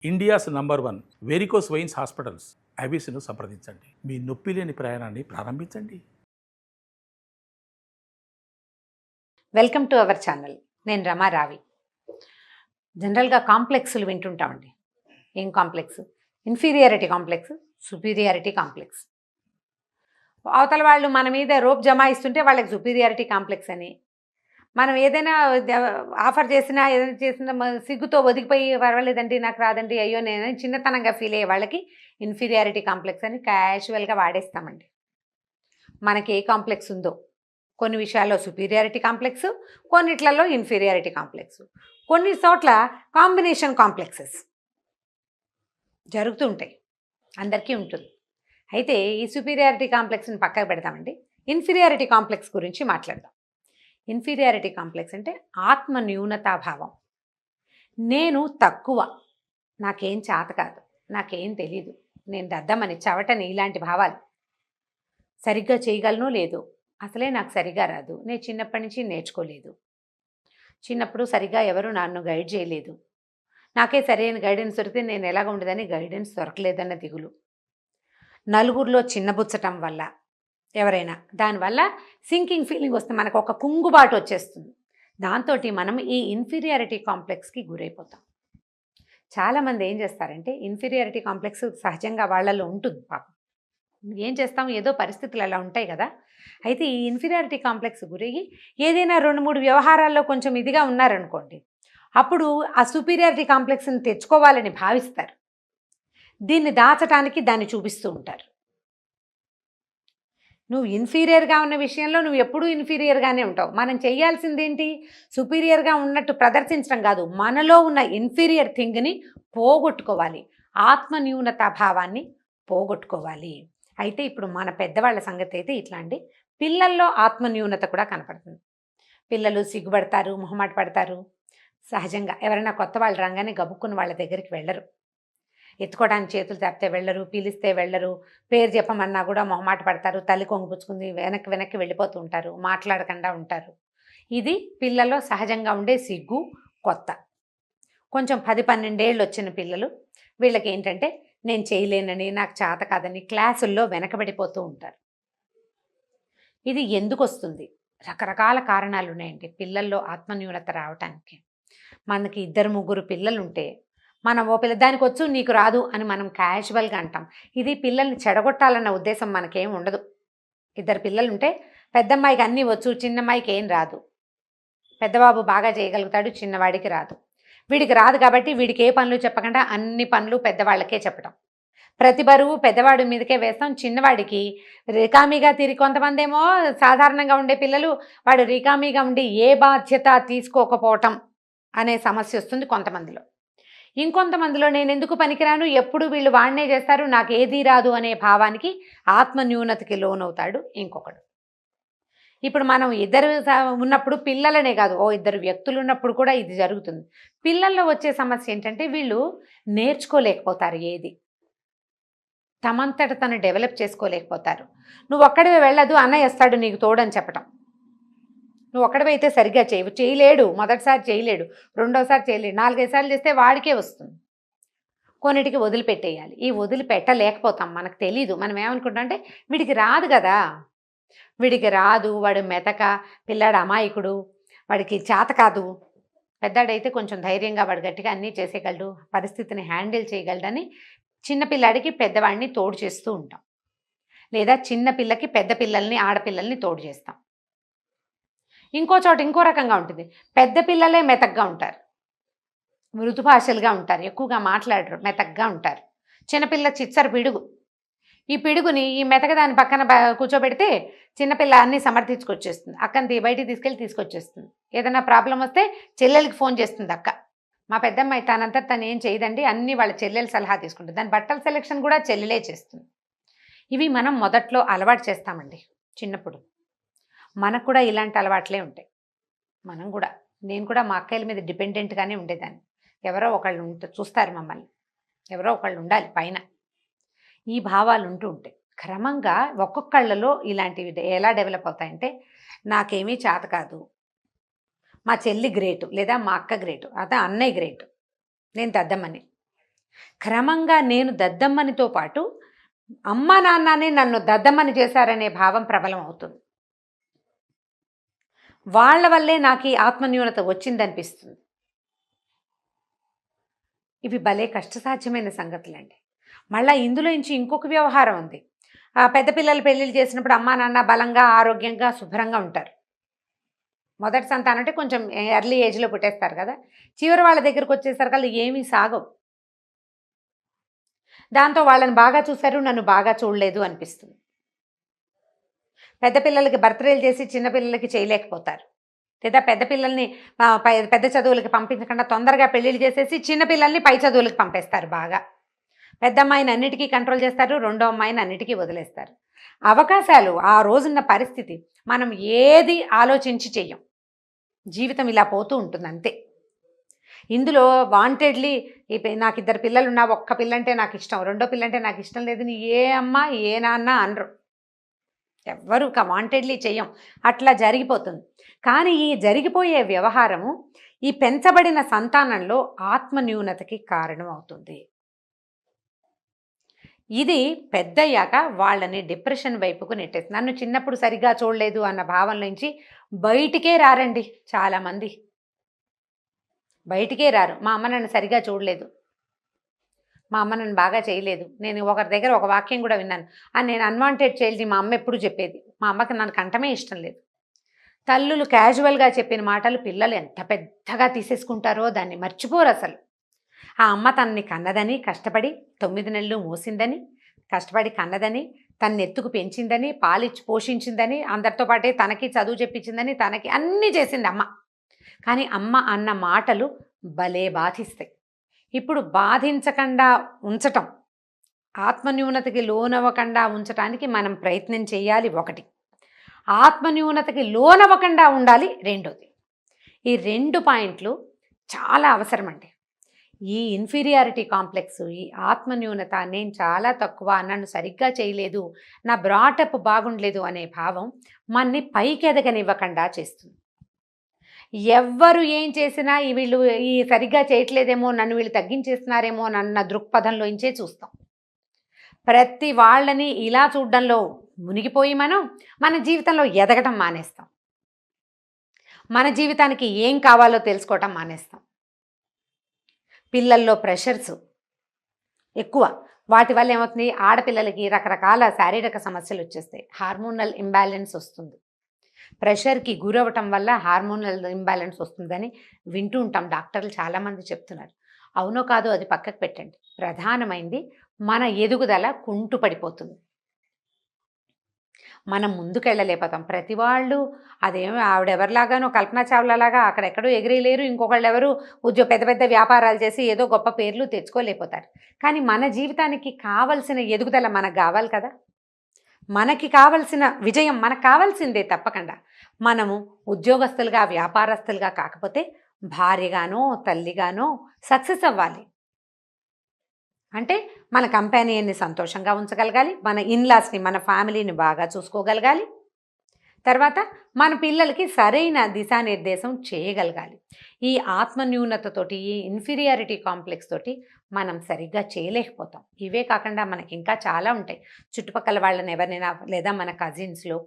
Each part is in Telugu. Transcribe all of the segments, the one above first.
India's number 1 varicose veins hospitals ఐబీసీను సంప్రదించండి. మీ నొప్పి లేని ప్రయాణాన్ని ప్రారంభించండి. Welcome to our channel. నేను రమారావి. జనరల్గా కాంప్లెక్స్లు వింటుంటామండి. ఏం complex? Inferiority complex, superiority complex. అవతల వాళ్ళు మన మీద రోప్ జమాయిస్తుంటే వాళ్ళకి సుపీరియారిటీ కాంప్లెక్స్ అని, మనం ఏదైనా ఆఫర్ చేసినా ఏదైనా చేసినా సిగ్గుతో ఒదిగిపోయి పర్వాలేదండి నాకు రాదండి అయ్యో నేను చిన్నతనంగా ఫీల్ అయ్యే వాళ్ళకి ఇన్ఫీరియారిటీ కాంప్లెక్స్ అని క్యాజువల్గా వాడేస్తామండి. మనకి ఏ కాంప్లెక్స్ ఉందో, కొన్ని విషయాల్లో సుపీరియారిటీ కాంప్లెక్స్, కొన్నిట్లలో ఇన్ఫీరియారిటీ కాంప్లెక్స్, కొన్ని చోట్ల కాంబినేషన్ కాంప్లెక్సెస్ జరుగుతూ ఉంటాయి, అందరికీ ఉంటుంది. అయితే ఈ సుపీరియారిటీ కాంప్లెక్స్ని పక్కకు పెడతామండి. ఇన్ఫీరియారిటీ కాంప్లెక్స్ గురించి మాట్లాడదాం. ఇన్ఫీరియారిటీ కాంప్లెక్స్ అంటే ఆత్మ న్యూనతాభావం. నేను తక్కువ, నాకేం చేత కాదు, నాకేం తెలీదు, నేను దద్దమని చవటని, ఇలాంటి భావాలు. సరిగ్గా చేయగలను లేదు, అసలే నాకు సరిగా రాదు, నేను చిన్నప్పటి నుంచి నేర్చుకోలేదు, చిన్నప్పుడు సరిగ్గా ఎవరు నన్ను గైడ్ చేయలేదు, నాకే సరైన గైడెన్స్ దొరికితే నేను ఎలాగ ఉండదని గైడెన్స్ దొరకలేదన్న దిగులు, నలుగురిలో చిన్నబుచ్చటం వల్ల ఎవరైనా దానివల్ల సింకింగ్ ఫీలింగ్ వస్తే మనకు ఒక కుంగుబాటు వచ్చేస్తుంది. దాంతో మనం ఈ ఇన్ఫీరియారిటీ కాంప్లెక్స్కి గురైపోతాం. చాలామంది ఏం చేస్తారంటే ఇన్ఫీరియారిటీ కాంప్లెక్స్ సహజంగా వాళ్ళలో ఉంటుంది. పాపం ఏం చేస్తాం, ఏదో పరిస్థితులు అలా ఉంటాయి కదా. అయితే ఈ ఇన్ఫీరియారిటీ కాంప్లెక్స్ గురయ్యి ఏదైనా 2-3 వ్యవహారాల్లో కొంచెం ఇదిగా ఉన్నారనుకోండి, అప్పుడు ఆ సుపీరియారిటీ కాంప్లెక్స్ని తెచ్చుకోవాలని భావిస్తారు. దీన్ని దాచటానికి దాన్ని చూపిస్తూ ఉంటారు. నువ్వు ఇన్ఫీరియర్గా ఉన్న విషయంలో నువ్వు ఎప్పుడూ ఇన్ఫీరియర్గానే ఉంటావు. మనం చేయాల్సింది ఏంటి? సుపీరియర్గా ఉన్నట్టు ప్రదర్శించడం కాదు, మనలో ఉన్న ఇన్ఫీరియర్ థింగ్ని పోగొట్టుకోవాలి, ఆత్మ న్యూనతా భావాన్ని పోగొట్టుకోవాలి. అయితే ఇప్పుడు మన పెద్దవాళ్ళ సంగతి అయితే ఇట్లా అండి. పిల్లల్లో ఆత్మ న్యూనత కూడా కనపడుతుంది. పిల్లలు సిగ్గుపడతారు, మొహమాట పడతారు. సహజంగా ఎవరైనా కొత్త వాళ్ళు రాగానే గబుక్కుని వాళ్ళ దగ్గరికి వెళ్ళరు, ఎత్తుకోవడానికి చేతులు తప్పితే వెళ్ళరు, పిలిస్తే వెళ్ళరు, పేరు చెప్పమన్నా కూడా మొహమాట పడతారు, తల్లి కొంగుపుచ్చుకుంది వెనక్కి వెళ్ళిపోతూ ఉంటారు, మాట్లాడకుండా ఉంటారు. ఇది పిల్లల్లో సహజంగా ఉండే సిగ్గు. కొత్త కొంచెం 10-12 ఏళ్ళు వచ్చిన పిల్లలు, వీళ్ళకి ఏంటంటే నేను చేయలేనని, నాకు చేత కాదని క్లాసుల్లో వెనకబడిపోతూ ఉంటారు. ఇది ఎందుకు వస్తుంది? రకరకాల కారణాలు ఉన్నాయండి పిల్లల్లో ఆత్మన్యూనత రావటానికి. మనకి 2-3 పిల్లలుంటే మనం ఓ పిల్ల దానికి వచ్చు నీకు రాదు అని మనం క్యాజువల్గా అంటాం. ఇది పిల్లల్ని చెడగొట్టాలన్న ఉద్దేశం మనకేం ఉండదు. 2 పిల్లలుంటే పెద్దమ్మాయికి అన్నీ వచ్చు, చిన్నమ్మాయికి ఏం రాదు. పెద్దబాబు బాగా చేయగలుగుతాడు, చిన్నవాడికి రాదు. వీడికి రాదు కాబట్టి వీడికి ఏ పనులు చెప్పకుండా అన్ని పనులు పెద్దవాళ్ళకే చెప్పడం, ప్రతి బరువు పెద్దవాడి మీదకే వేస్తాం. చిన్నవాడికి రికామీగా తిరిగి, కొంతమంది ఏమో సాధారణంగా ఉండే పిల్లలు వాడు రికామీగా ఉండి ఏ బాధ్యత తీసుకోకపోవటం అనే సమస్య వస్తుంది కొంతమందిలో. ఇంకొంతమందిలో నేను ఎందుకు పనికిరాను, ఎప్పుడు వీళ్ళు వాడినే చేస్తారు, నాకు ఏదీ రాదు అనే భావానికి ఆత్మ న్యూనతకి లోనవుతాడు ఇంకొకడు. ఇప్పుడు మనం 2 ఉన్నప్పుడు పిల్లలనే కాదు, 2 వ్యక్తులు ఉన్నప్పుడు కూడా ఇది జరుగుతుంది. పిల్లల్లో వచ్చే సమస్య ఏంటంటే వీళ్ళు నేర్చుకోలేకపోతారు, ఏది తమంతట తను డెవలప్ చేసుకోలేకపోతారు. నువ్వు ఒక్కడివే వెళ్ళదు, అన్నయ్య వస్తాడు నీకు తోడని చెప్పటం. నువ్వు ఒక్కడివైతే సరిగ్గా చేయలేడు, మొదటిసారి చేయలేడు, రెండోసారి చేయలేడు, 4-5 సార్లు చేస్తే వాడికే వస్తుంది. కొన్నిటికి వదిలిపెట్టేయాలి. ఈ వదిలిపెట్టలేకపోతాం, మనకు తెలీదు. మనం ఏమనుకుంటాం అంటే వీడికి రాదు కదా, వీడికి రాదు, వాడు మెతక, పిల్లాడు అమాయకుడు, వాడికి చేత కాదు. పెద్దాడైతే కొంచెం ధైర్యంగా వాడు గట్టిగా అన్నీ చేసేయగలడు, పరిస్థితిని హ్యాండిల్ చేయగలడని చిన్నపిల్లాడికి పెద్దవాడిని తోడు చేస్తూ ఉంటాం. లేదా చిన్నపిల్లకి పెద్ద పిల్లల్ని, ఆడపిల్లల్ని తోడు చేస్తాం. ఇంకో చోట ఇంకో రకంగా ఉంటుంది. పెద్ద పిల్లలే మెతగ్గా ఉంటారు, మృదు భాషలుగా ఉంటారు, ఎక్కువగా మాట్లాడరు, మెతగ్గా ఉంటారు. చిన్నపిల్ల చిచ్చరు పిడుగు. ఈ పిడుగుని ఈ మెతక దాని పక్కన కూర్చోబెడితే చిన్నపిల్ల అన్నీ సమర్థించుకొచ్చేస్తుంది. అక్కని బయటికి తీసుకొచ్చేస్తుంది. ఏదైనా ప్రాబ్లం వస్తే చెల్లెలకి ఫోన్ చేస్తుంది అక్క. మా పెద్దమ్మాయి తనంతా తను ఏం చేయదండి, అన్నీ వాళ్ళ చెల్లెల సలహా తీసుకుంటుంది. దాని బట్టల సెలెక్షన్ కూడా చెల్లెలే చేస్తుంది. ఇవి మనం మొదట్లో అలవాటు చేస్తామండి. చిన్నప్పుడు మనకు కూడా ఇలాంటి అలవాట్లే ఉంటాయి. నేను కూడా మా అక్కయ్యల మీద డిపెండెంట్గానే ఉండేదాన్ని. ఎవరో ఒకళ్ళు చూస్తారు మమ్మల్ని, ఎవరో ఒకళ్ళు ఉండాలి పైన. ఈ భావాలు ఉంటూ ఉంటాయి. క్రమంగా ఒక్కొక్కళ్ళలో ఇలాంటివి ఎలా డెవలప్ అవుతాయంటే, నాకేమీ చేత కాదు, మా చెల్లి గ్రేటు, లేదా మా అక్క గ్రేటు, అన్నయ్య గ్రేటు, నేను దద్దమ్మని, క్రమంగా నేను దద్దమ్మనితో పాటు అమ్మ నాన్ననే నన్ను దద్దమ్మని చేశారనే భావం ప్రబలం అవుతుంది. వాళ్ళ వల్లే నాకు ఈ ఆత్మన్యూనత వచ్చిందనిపిస్తుంది. ఇవి భలే కష్టసాధ్యమైన సంగతులండి. మళ్ళా ఇందులో నుంచి ఇంకొక వ్యవహారం ఉంది. పెద్ద పిల్లలు పెళ్ళిళ్ళు చేసినప్పుడు అమ్మా నాన్న బలంగా ఆరోగ్యంగా శుభ్రంగా ఉంటారు. మొదటి సంతానం అంటే కొంచెం ఎర్లీ ఏజ్లో పుట్టేస్తారు కదా. చివరి వాళ్ళ దగ్గరకు వచ్చేసరికల్లా ఏమీ సాగవు. దాంతో వాళ్ళని బాగా చూశారు, నన్ను బాగా చూడలేదు అనిపిస్తుంది. పెద్ద పిల్లలకి బర్త్డేలు చేసి చిన్న పిల్లలకి చేయలేకపోతారు. లేదా పెద్ద పిల్లల్ని పెద్ద చదువులకి పంపించకుండా తొందరగా పెళ్ళిళ్ళు చేసేసి చిన్న పిల్లల్ని పై చదువులకి పంపేస్తారు బాగా. పెద్ద అమ్మాయిని అన్నిటికీ కంట్రోల్ చేస్తారు, రెండో అమ్మాయిని అన్నిటికీ వదిలేస్తారు. అవకాశాలు ఆ రోజున్న పరిస్థితి మనం ఏది ఆలోచించి చెయ్యం. జీవితం ఇలా పోతూ ఉంటుంది అంతే. ఇందులో వాంటెడ్లీ నాకు 2 పిల్లలున్నా ఒక్క పిల్లంటే నాకు ఇష్టం, రెండో పిల్లంటే నాకు ఇష్టం లేదని ఏ అమ్మ ఏ నాన్న అనరు. ఎవ్వరూ వాంటెడ్లీ చెయ్యం. అట్లా జరిగిపోతుంది. కానీ ఈ జరిగిపోయే వ్యవహారము ఈ పెంచబడిన సంతానంలో ఆత్మన్యూనతకి కారణం అవుతుంది. ఇది పెద్దయ్యాక వాళ్ళని డిప్రెషన్ వైపుకు నెట్టేస్తుంది. నన్ను చిన్నప్పుడు సరిగ్గా చూడలేదు అన్న భావం నుంచి బయటికే రారండి చాలామంది. బయటికే రారు. మా అమ్మ నన్ను సరిగ్గా చూడలేదు, మా అమ్మ నన్ను బాగా చేయలేదు. నేను ఒకరి దగ్గర ఒక వాక్యం కూడా విన్నాను, నేను అన్వాంటెడ్ చైల్డ్ని మా అమ్మ ఎప్పుడు చెప్పేది. మా అమ్మకి నన్ను కంటమే ఇష్టం లేదు. తల్లులు క్యాజువల్గా చెప్పిన మాటలు పిల్లలు ఎంత పెద్దగా తీసేసుకుంటారో దాన్ని మర్చిపోరు అసలు. ఆ అమ్మ తనని కన్నదని, కష్టపడి 9 నెలలు మోసిందని, కష్టపడి కన్నదని, తన్ని ఎత్తుకు పెంచిందని, పాలిచ్చి పోషించిందని, అందరితో పాటే తనకి చదువు చెప్పించిందని, తనకి అన్నీ చేసింది అమ్మ. కానీ అమ్మ అన్న మాటలు భలే బాధిస్తాయి. ఇప్పుడు బాధించకుండా ఉంచటం, ఆత్మన్యూనతకి లోనవ్వకుండా ఉంచటానికి మనం ప్రయత్నం చేయాలి ఒకటి. ఆత్మన్యూనతకి లోనవ్వకుండా ఉండాలి రెండోది. ఈ 2 పాయింట్లు చాలా అవసరమండి. ఈ ఇన్ఫీరియారిటీ కాంప్లెక్స్, ఈ ఆత్మన్యూనత, నేను చాలా తక్కువ, నన్ను సరిగ్గా చేయలేదు, నా బ్రాటప్ బాగుండలేదు అనే భావం మనని పైకి ఎదగనివ్వకుండా చేస్తుంది. ఎవ్వరు ఏం చేసినా వీళ్ళు ఈ సరిగ్గా చేయట్లేదేమో, నన్ను వీళ్ళు తగ్గించేస్తున్నారేమో అన్న దృక్పథంలోంచే చూస్తాం. ప్రతి వాళ్ళని ఇలా చూడడంలో మునిగిపోయి మన జీవితంలో ఎదగటం మానేస్తాం. మన జీవితానికి ఏం కావాలో తెలుసుకోవటం మానేస్తాం. పిల్లల్లో ప్రెషర్స్ ఎక్కువ. వాటి వల్ల ఏమవుతుంది, ఆడపిల్లలకి రకరకాల శారీరక సమస్యలు వచ్చేస్తాయి. హార్మోనల్ ఇంబ్యాలెన్స్ వస్తుంది. ప్రెషర్కి గురవటం వల్ల హార్మోనల్ ఇంబ్యాలెన్స్ వస్తుందని వింటూ ఉంటాం. డాక్టర్లు చాలామంది చెప్తున్నారు. అవునో కాదో అది పక్కకు పెట్టండి. ప్రధానమైంది మన ఎదుగుదల కుంటుపడిపోతుంది. మనం ముందుకెళ్ళలేకపోతాం. ప్రతి వాళ్ళు అదేమి ఆవిడెవరిలాగానో కల్పనా చావ్లాలాగా అక్కడెక్కడో ఎగిరేయలేరు, ఇంకొకళ్ళు ఎవరు పెద్ద పెద్ద వ్యాపారాలు చేసి ఏదో గొప్ప పేర్లు తెచ్చుకోలేకపోతారు. కానీ మన జీవితానికి కావలసిన ఎదుగుదల మనకు కావాలి కదా. మనకి కావలసిన విజయం మనకు కావాల్సిందే తప్పకుండా. మనము ఉద్యోగస్తులుగా, వ్యాపారస్తులుగా కాకపోతే భార్యగానో తల్లిగానో సక్సెస్ అవ్వాలి. అంటే మన కంపానియన్ని సంతోషంగా ఉంచగలగాలి, మన ఇన్లాస్ని, మన ఫ్యామిలీని బాగా చూసుకోగలగాలి, తర్వాత మన పిల్లలకి సరైన దిశానిర్దేశం చేయగలగాలి. ఈ ఆత్మన్యూనతతోటి, ఈ ఇన్ఫీరియారిటీ కాంప్లెక్స్ తోటి మనం సరిగ్గా చేయలేకపోతాం. ఇవే కాకుండా మనకి ఇంకా చాలా ఉంటాయి. చుట్టుపక్కల వాళ్ళని ఎవరినైనా, లేదా మన కజిన్స్లో,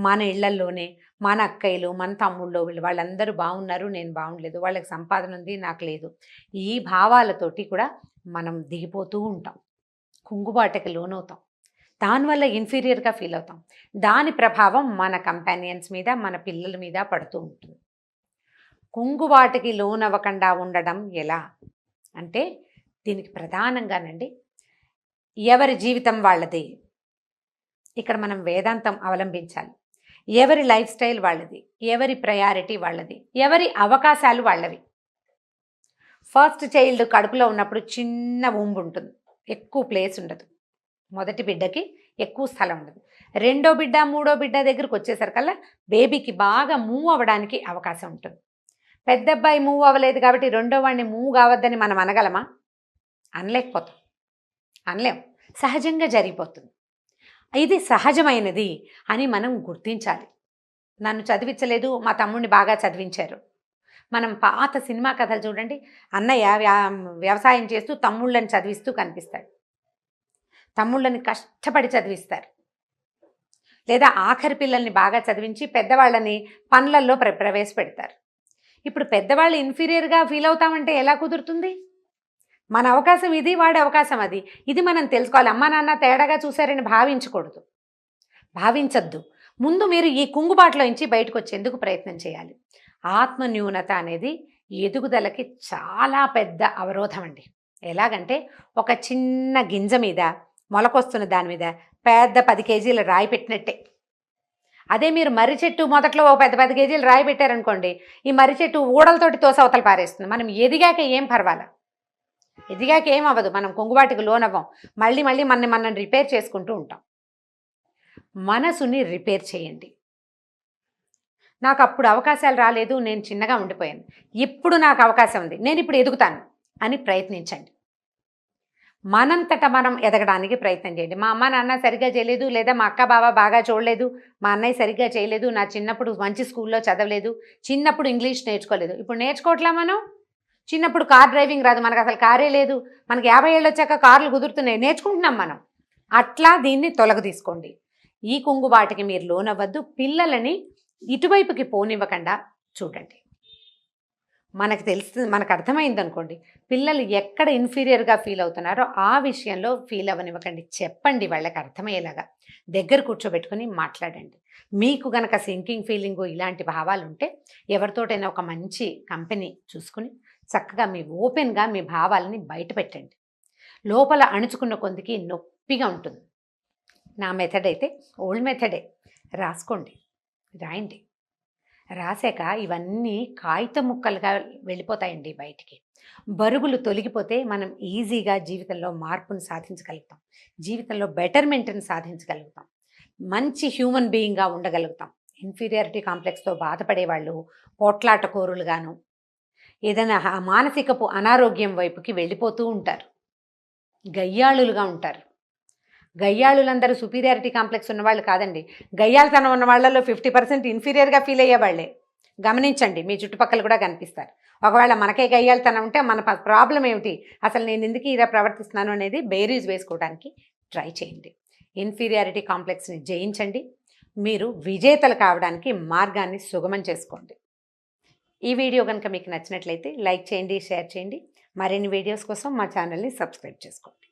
మన ఇళ్లల్లోనే మన అక్కయ్యలు, మన తమ్ముళ్ళు, వాళ్ళందరూ బాగున్నారు, నేను బాగుండలేదు, వాళ్ళకి సంపాదన ఉంది, నాకు లేదు. ఈ భావాలతోటి కూడా మనం దిగిపోతూ ఉంటాం, కుంగుబాటకి లోనవుతాం. దానివల్ల ఇన్ఫీరియర్గా ఫీల్ అవుతాం. దాని ప్రభావం మన కంపానియన్స్ మీద, మన పిల్లల మీద పడుతూ ఉంటుంది. కుంగుబాటుకి లోనవ్వకుండా ఉండడం ఎలా అంటే, దీనికి ప్రధానంగానండి ఎవరి జీవితం వాళ్ళది. ఇక్కడ మనం వేదాంతం అవలంబించాలి. ఎవరి లైఫ్ స్టైల్ వాళ్ళది, ఎవరి ప్రయారిటీ వాళ్ళది, ఎవరి అవకాశాలు వాళ్ళవి. ఫస్ట్ చైల్డ్ కడుపులో ఉన్నప్పుడు చిన్న ఊంబు ఉంటుంది, ఎక్కువ ప్లేస్ ఉండదు. మొదటి బిడ్డకి ఎక్కువ స్థలం ఉండదు. రెండో బిడ్డ, మూడో బిడ్డ దగ్గరికి వచ్చేసరికల్లా బేబీకి బాగా మూవ్ అవ్వడానికి అవకాశం ఉంటుంది. పెద్ద అబ్బాయి మూవ్ అవ్వలేదు కాబట్టి రెండో వాడిని మూవ్ కావద్దని మనం అనగలమా? అనలేకపోతాం, అనలేం. సహజంగా జరిగిపోతుంది. ఇది సహజమైనది అని మనం గుర్తించాలి. నన్ను చదివించలేదు, మా తమ్ముడిని బాగా చదివించారు, మనం పాత సినిమా కథలు చూడండి, అన్నయ్య వ్యవసాయం చేస్తూ తమ్ముళ్ళని చదివిస్తూ కనిపిస్తాడు. తమ్ముళ్ళని కష్టపడి చదివిస్తారు. లేదా ఆఖరి పిల్లల్ని బాగా చదివించి పెద్దవాళ్ళని పనులల్లో ప్రవేశపెడతారు. ఇప్పుడు పెద్దవాళ్ళు ఇన్ఫీరియర్గా ఫీల్ అవుతామంటే ఎలా కుదురుతుంది? మన అవకాశం ఇది, వాడి అవకాశం అది. ఇది మనం తెలుసుకోవాలి. అమ్మా నాన్న తేడాగా చూశారని భావించద్దు. ముందు మీరు ఈ కుంగుబాటులో నుంచి బయటకు వచ్చేందుకు ప్రయత్నం చేయాలి. ఆత్మన్యూనత అనేది ఎదుగుదలకి చాలా పెద్ద అవరోధం అండి. ఎలాగంటే ఒక చిన్న గింజ మీద, మొలకొస్తున్న దాని మీద పెద్ద 10 కేజీల రాయి పెట్టినట్టే. అదే మీరు మర్రి చెట్టు మొదట్లో ఓ పెద్ద 10 కేజీలు రాయి పెట్టారనుకోండి, ఈ మర్రి చెట్టు ఊడలతోటి తోసి అవతల పారేస్తుంది. మనం ఎదిగాక ఏం పర్వాలా, ఎదిగాక ఏం అవ్వదు, మనం కుంగుబాటుకు లోనవ్వం. మళ్ళీ మనం రిపేర్ చేసుకుంటూ ఉంటాం. మనసుని రిపేర్ చేయండి. నాకు అప్పుడు అవకాశాలు రాలేదు, నేను చిన్నగా ఉండిపోయాను, ఇప్పుడు నాకు అవకాశం ఉంది, నేను ఇప్పుడు ఎదుగుతాను అని ప్రయత్నించండి. మనంతట మనం ఎదగడానికి ప్రయత్నం చేయండి. మా అమ్మ నాన్న సరిగ్గా చేయలేదు, లేదా మా అక్క బావ బాగా చూడలేదు, మా అన్నయ్య సరిగ్గా చేయలేదు, నా చిన్నప్పుడు మంచి స్కూల్లో చదవలేదు, చిన్నప్పుడు ఇంగ్లీష్ నేర్చుకోలేదు. ఇప్పుడు నేర్చుకోవట్లా మనం? చిన్నప్పుడు కార్ డ్రైవింగ్ రాదు, మనకు అసలు కారే లేదు, మనకి 50 ఏళ్ళు వచ్చాక కార్లు కుదురుతున్నాయి, నేర్చుకుంటున్నాం మనం. అట్లా దీన్ని తీసుకోండి. ఈ కుంగుబాటుకి మీరు లోనవ్వద్దు. పిల్లలని ఇటువైపుకి పోనివ్వకుండా చూడండి. మనకు అర్థమైంది అనుకోండి, పిల్లలు ఎక్కడ ఇన్ఫీరియర్గా ఫీల్ అవుతున్నారో ఆ విషయంలో ఫీల్ అవ్వనివ్వకండి. చెప్పండి, వాళ్ళకి అర్థమయ్యేలాగా దగ్గర కూర్చోబెట్టుకుని మాట్లాడండి. మీకు గనక సింకింగ్ ఫీలింగు ఇలాంటి భావాలు ఉంటే ఎవరితోటైనా ఒక మంచి కంపెనీ చూసుకుని చక్కగా ఓపెన్గా మీ భావాలని బయట పెట్టండి. లోపల అణుచుకున్న కొందికి నొప్పిగా ఉంటుంది. నా మెథడ్ అయితే ఓల్డ్ మెథడే. రాసుకోండి, రాయండి. రాసాక ఇవన్నీ కాగిత ముక్కలుగా వెళ్ళిపోతాయండి బయటికి. బరుగులు తొలగిపోతే మనం ఈజీగా జీవితంలో మార్పును సాధించగలుగుతాం, జీవితంలో బెటర్మెంట్ని సాధించగలుగుతాం, మంచి హ్యూమన్ బీయింగ్గా ఉండగలుగుతాం. ఇన్ఫీరియారిటీ కాంప్లెక్స్తో బాధపడేవాళ్ళు పోట్లాటకోరులుగాను, ఏదైనా మానసికపు అనారోగ్యం వైపుకి వెళ్ళిపోతూ ఉంటారు, గయ్యాళులుగా ఉంటారు. గయ్యాళులందరూ సుపీరియారిటీ కాంప్లెక్స్ ఉన్నవాళ్ళు కాదండి. గయ్యాళతనం ఉన్న వాళ్ళలో 50% ఇన్ఫీరియర్గా ఫీల్ అయ్యేవాళ్ళే. గమనించండి, మీ చుట్టుపక్కల కూడా కనిపిస్తారు. ఒకవేళ మనకే గయ్యాళతనం ఉంటే మన ప్రాబ్లం ఏమిటి, అసలు నేను ఎందుకు ఇలా ప్రవర్తిస్తున్నాను అనేది బేరీజ్ వేసుకోవడానికి ట్రై చేయండి. ఇన్ఫీరియారిటీ కాంప్లెక్స్ని జయించండి. మీరు విజేతలు కావడానికి మార్గాన్ని సుగమం చేసుకోండి. ఈ వీడియో కనుక మీకు నచ్చినట్లయితే లైక్ చేయండి, షేర్ చేయండి. మరిన్ని వీడియోస్ కోసం మా ఛానల్ని సబ్స్క్రైబ్ చేసుకోండి.